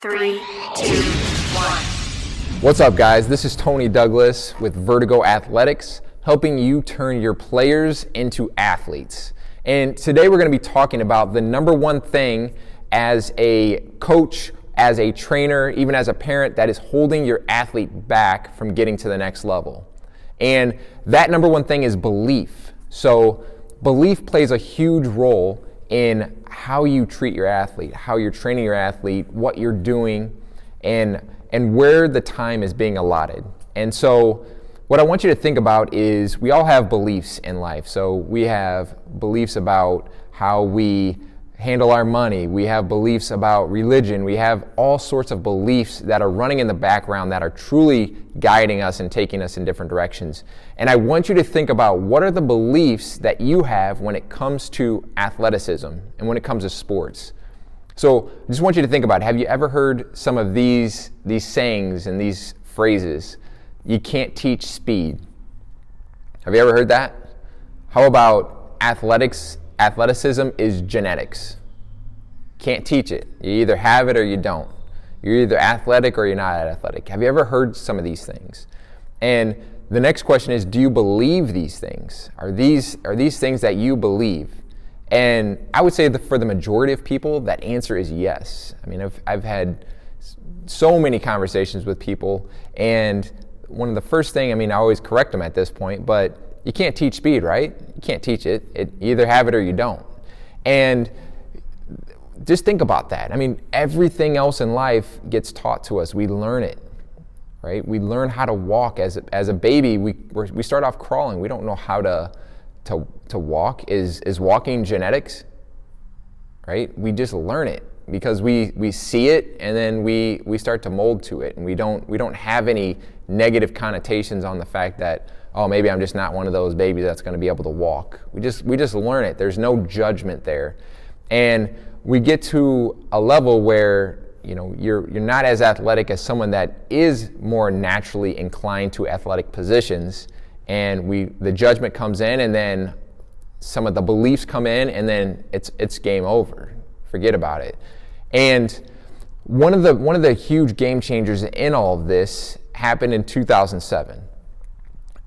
3, 2, 1. What's up, guys? This is Tony Douglas with Vertigo Athletics, helping you turn your players into athletes. And today we're going to be talking about the number one thing as a coach, as a trainer, even as a parent, that is holding your athlete back from getting to the next level. And that number one thing is belief. So belief plays a huge role in how you treat your athlete, how you're training your athlete, what you're doing, and where the time is being allotted. And so what I want you to think about is we all have beliefs in life. So we have beliefs about how we handle our money. We have beliefs about religion. We have all sorts of beliefs that are running in the background that are truly guiding us and taking us in different directions. And I want you to think about what are the beliefs that you have when it comes to athleticism and when it comes to sports. So I just want you to think about, have you ever heard some of these sayings and these phrases? You can't teach speed. Have you ever heard that? How about athleticism is genetics? Can't teach it. You either have it or you don't. You're either athletic or you're not athletic. Have you ever heard some of these things? And the next question is, do you believe these things? Are these things that you believe? And I would say that for the majority of people, that answer is yes. I mean, I've had so many conversations with people, and one of the first thing, I always correct them at this point, but you can't teach speed, right? You can't teach it. You either have it or you don't. And just think about that. Everything else in life gets taught to us. We learn it, right? We learn how to walk as a baby. We start off crawling. We don't know how to walk. Is walking genetics, right? We just learn it because we see it, and then we start to mold to it, and we don't have any negative connotations on the fact that, oh, maybe I'm just not one of those babies that's going to be able to walk. We just learn it. There's no judgment there. And we get to a level where you're not as athletic as someone that is more naturally inclined to athletic positions, and the judgment comes in, and then some of the beliefs come in, and then it's game over. Forget about it. And one of the huge game changers in all of this happened in 2007.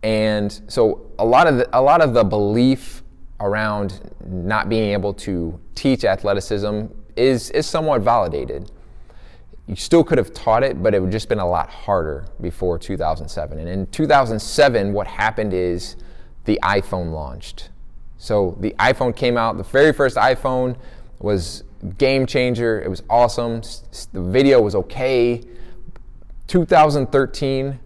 And so a lot of the belief around not being able to teach athleticism is somewhat validated. You still could have taught it, but it would just been a lot harder before 2007. And in 2007, what happened is the iPhone launched. So the iPhone came out. The very first iPhone was game changer. It was awesome. The video was okay. 2013,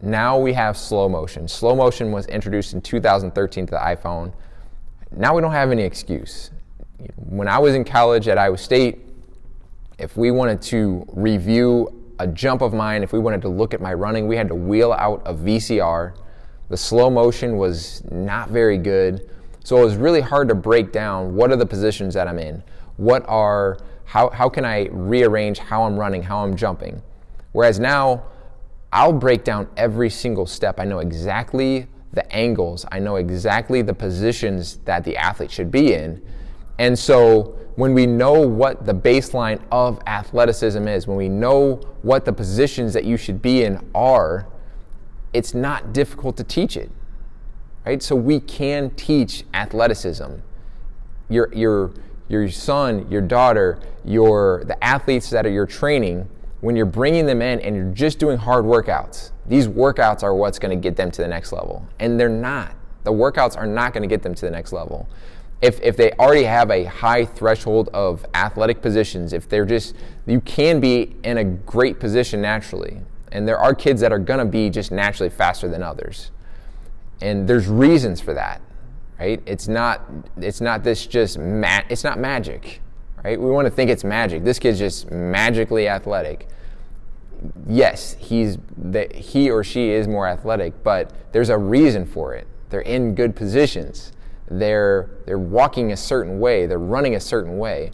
now we have slow motion. Slow motion was introduced in 2013 to the iPhone. Now we don't have any excuse. When I was in college at Iowa State, if we wanted to review a jump of mine, if we wanted to look at my running, we had to wheel out a VCR. The slow motion was not very good. So it was really hard to break down what are the positions that I'm in. How can I rearrange how I'm running, how I'm jumping? Whereas now, I'll break down every single step. I know exactly the angles. I know exactly the positions that the athlete should be in. And so when we know what the baseline of athleticism is, when we know what the positions that you should be in are, it's not difficult to teach it, right? So we can teach athleticism. Your son, your daughter, the athletes that you're training, when you're bringing them in and you're just doing hard workouts, these workouts are what's going to get them to the next level. And they're not. The workouts are not going to get them to the next level. If they already have a high threshold of athletic positions, you can be in a great position naturally. And there are kids that are going to be just naturally faster than others. And there's reasons for that, right? It's not magic, right? We want to think it's magic. This kid's just magically athletic. Yes, he or she is more athletic, but there's a reason for it. They're in good positions. They're walking a certain way. They're running a certain way.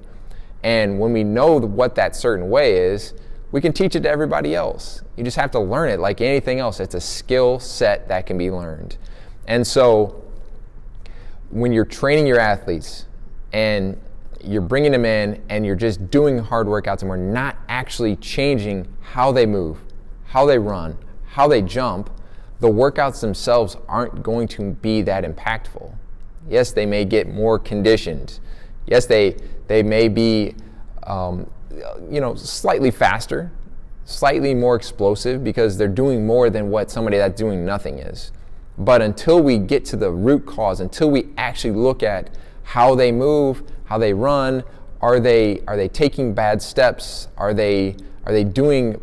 And when we know what that certain way is, we can teach it to everybody else. You just have to learn it like anything else. It's a skill set that can be learned. And so when you're training your athletes, and you're bringing them in and you're just doing hard workouts, and we're not actually changing how they move, how they run, how they jump, the workouts themselves aren't going to be that impactful. Yes, they may get more conditioned. Yes, they may be slightly faster, slightly more explosive, because they're doing more than what somebody that's doing nothing is. But until we get to the root cause, until we actually look at how they move, how they run, are they taking bad steps? Are they doing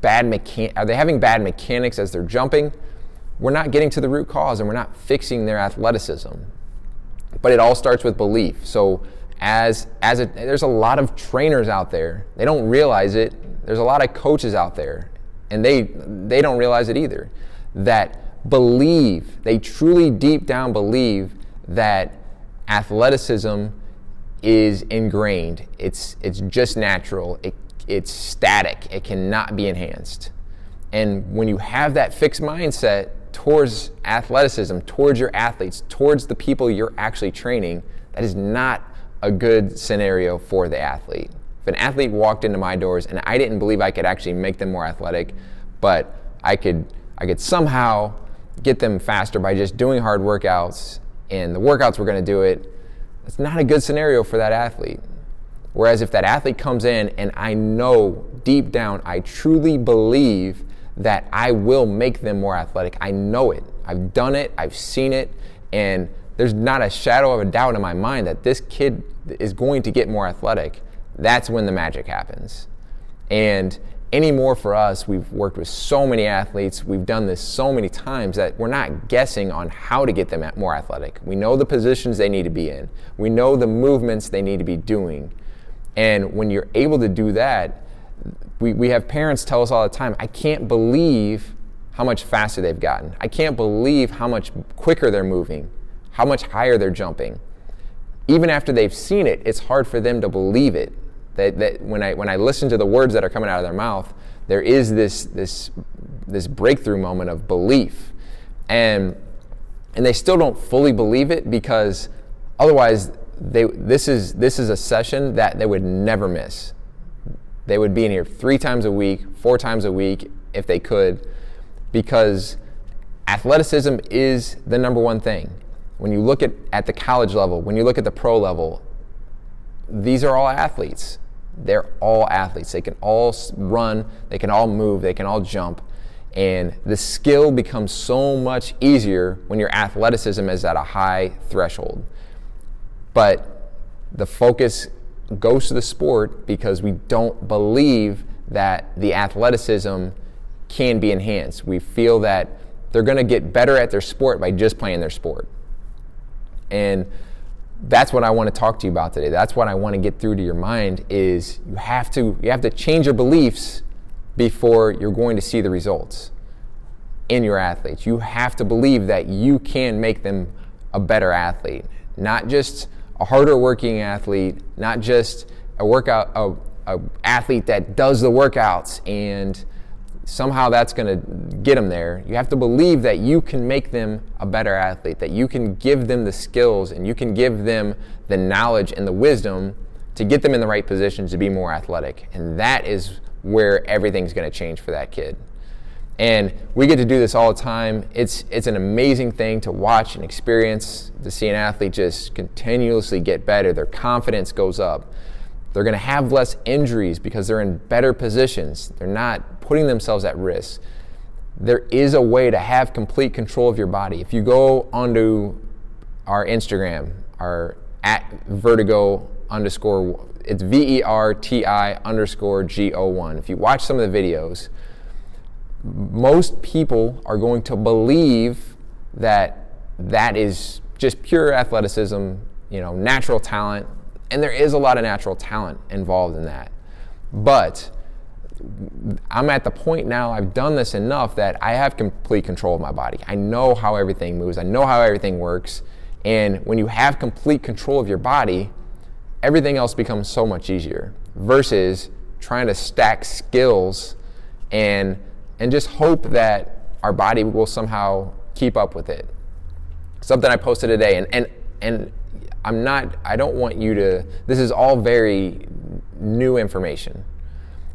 are they having bad mechanics as they're jumping? We're not getting to the root cause, and we're not fixing their athleticism. But it all starts with belief. So there's a lot of trainers out there. They don't realize it. There's a lot of coaches out there, and they don't realize it either, that they truly deep down believe that athleticism is ingrained. It's just natural. It's static. It cannot be enhanced. And when you have that fixed mindset towards athleticism, towards your athletes, towards the people you're actually training, that is not a good scenario for the athlete. If an athlete walked into my doors and I didn't believe I could actually make them more athletic, but I could somehow get them faster by just doing hard workouts, and the workouts were going to do it, it's not a good scenario for that athlete. Whereas if that athlete comes in and I know deep down, I truly believe that I will make them more athletic. I know it. I've done it. I've seen it. And there's not a shadow of a doubt in my mind that this kid is going to get more athletic. That's when the magic happens. And anymore for us, we've worked with so many athletes. We've done this so many times that we're not guessing on how to get them more athletic. We know the positions they need to be in. We know the movements they need to be doing. And when you're able to do that, we have parents tell us all the time, I can't believe how much faster they've gotten. I can't believe how much quicker they're moving, how much higher they're jumping. Even after they've seen it, it's hard for them to believe it. That when I listen to the words that are coming out of their mouth, there is this breakthrough moment of belief. And they still don't fully believe it, because otherwise this is a session that they would never miss. They would be in here 3 times a week, 4 times a week if they could, because athleticism is the number one thing. When you look at the college level, when you look at the pro level, these are all athletes. They're all athletes. They can all run, they can all move, they can all jump. And the skill becomes so much easier when your athleticism is at a high threshold. But the focus goes to the sport because we don't believe that the athleticism can be enhanced. We feel that they're going to get better at their sport by just playing their sport. And that's what I want to talk to you about today. That's what I want to get through to your mind is you have to change your beliefs before you're going to see the results in your athletes. You have to believe that you can make them a better athlete, not just a harder working athlete, not just a athlete that does the workouts and somehow that's going to get them there. You have to believe that you can make them a better athlete, that you can give them the skills and you can give them the knowledge and the wisdom to get them in the right positions to be more athletic. And that is where everything's going to change for that kid. And we get to do this all the time. It's an amazing thing to watch and experience, to see an athlete just continuously get better. Their confidence goes up. They're going to have less injuries because they're in better positions. They're not putting themselves at risk. There is a way to have complete control of your body. If you go onto our Instagram, our @Vertigo_, it's VERTI_GO1. If you watch some of the videos, most people are going to believe that is just pure athleticism, natural talent. And there is a lot of natural talent involved in that. But I'm at the point now, I've done this enough that I have complete control of my body. I know how everything moves. I know how everything works. And when you have complete control of your body, everything else becomes so much easier versus trying to stack skills and just hope that our body will somehow keep up with it. Something I posted today, and I don't want you to, this is all very new information.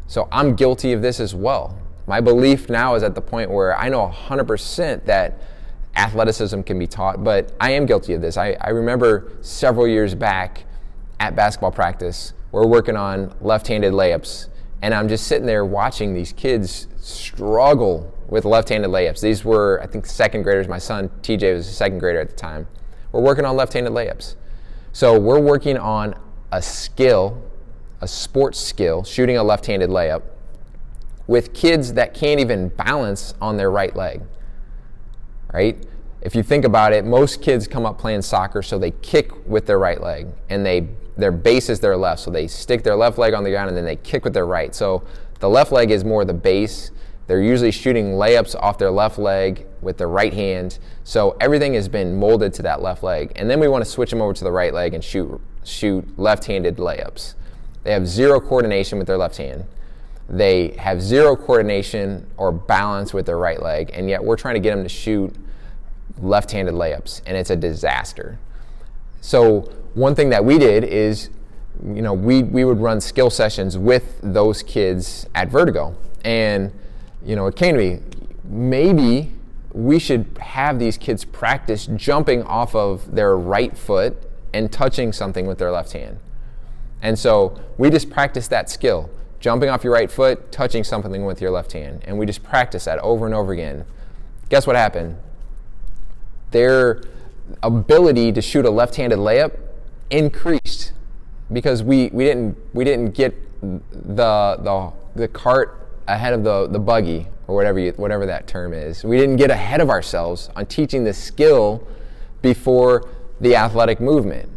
So I'm guilty of this as well. My belief now is at the point where I know 100% that athleticism can be taught, but I am guilty of this. I remember several years back at basketball practice, we're working on left-handed layups, and I'm just sitting there watching these kids struggle with left-handed layups. These were, I think, second graders. My son, TJ, was a second grader at the time. We're working on left-handed layups. So we're working on a skill, a sports skill, shooting a left-handed layup with kids that can't even balance on their right leg, right? If you think about it, most kids come up playing soccer, so they kick with their right leg, and their base is their left, so they stick their left leg on the ground and then they kick with their right. So the left leg is more the base. They're usually shooting layups off their left leg with their right hand. So everything has been molded to that left leg. And then we want to switch them over to the right leg and shoot left-handed layups. They have zero coordination with their left hand. They have zero coordination or balance with their right leg, and yet we're trying to get them to shoot left-handed layups, and it's a disaster. So one thing that we did is, we would run skill sessions with those kids at Vertigo. And it came to me, maybe we should have these kids practice jumping off of their right foot and touching something with their left hand. And so we just practice that skill, jumping off your right foot, touching something with your left hand. And we just practice that over and over again. Guess what happened? Their ability to shoot a left-handed layup increased because we didn't get the cart ahead of the buggy, or whatever that term is. We didn't get ahead of ourselves on teaching the skill before the athletic movement.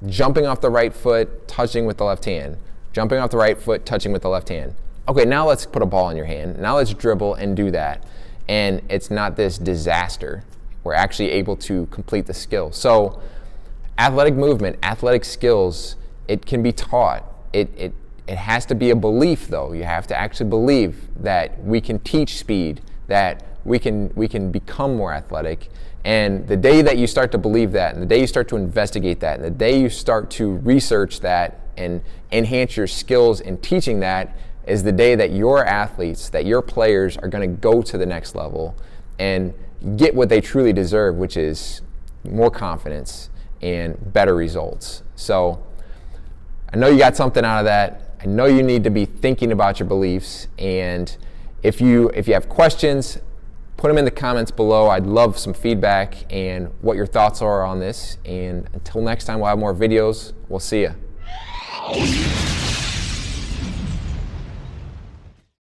Jumping off the right foot, touching with the left hand. Jumping off the right foot, touching with the left hand. Okay, now let's put a ball in your hand. Now let's dribble and do that. And it's not this disaster. We're actually able to complete the skill. So athletic movement, athletic skills, it can be taught. It has to be a belief, though. You have to actually believe that we can teach speed, that we can become more athletic. And the day that you start to believe that, and the day you start to investigate that, and the day you start to research that and enhance your skills in teaching that, is the day that your athletes, that your players are going to go to the next level and get what they truly deserve, which is more confidence and better results. So I know you got something out of that. I know you need to be thinking about your beliefs, and if you have questions, put them in the comments below. I'd love some feedback and what your thoughts are on this. And until next time, we'll have more videos. We'll see you.